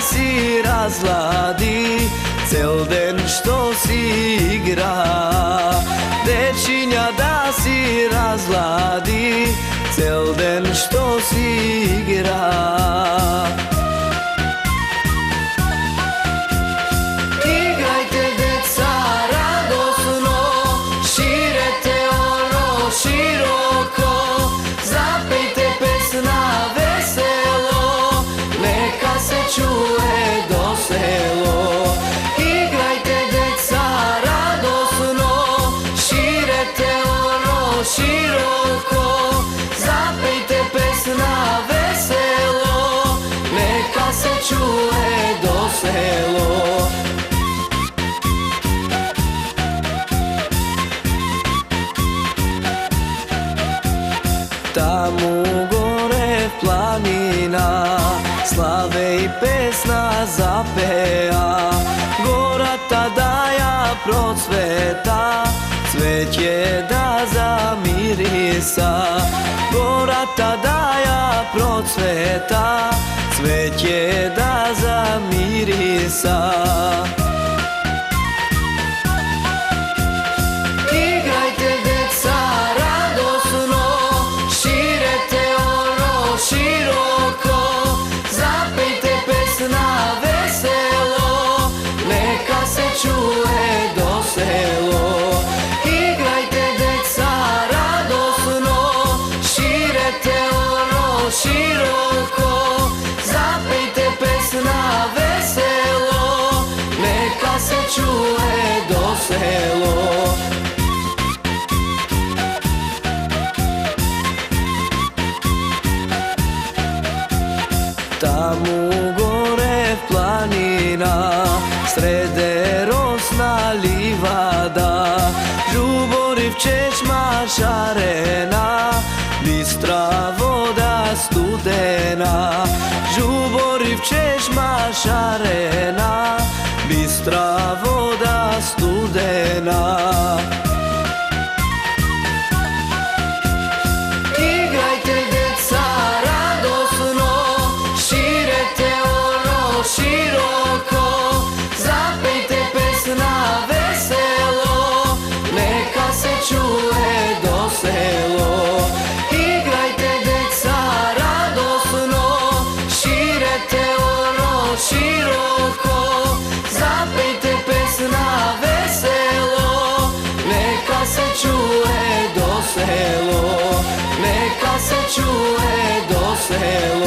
si razladi cel den što si igra. Dečinja da si razladi cel den što si igra. Igrajte deca radosno, širete ono široko, zapejte pesna veselo, neka se čuje do selo. Igrajte deca radosno, širete ono široko, zapejte pesna veselo, neka se čuje do selo. Tamo gore planina slave i pesna zapeja, gora tada ja procveta, cveće da zamirisa. Gora tada ja procveta, cveće da zamirisa. Igrajte deca radosno, širete ono široko, zapejte pesna veselo, neka se čuje do selo. Igrajte deca radosno, širete ono široko, zapejte pesna veselo, neka se čuje do selo. Tamo gore planina, srede rosna livada, žuboriv čežma šarena, bistra voda studena. Žuboriv čežma šarena, bistra voda studena. Igrajte deca radosno, širete ono široko, zapejte pesna veselo, neka se čuje do selo. Igrajte deca radosno, širete ono široko, zapejte pesna veselo, neka se čuje do selo, neka se čuje do selo.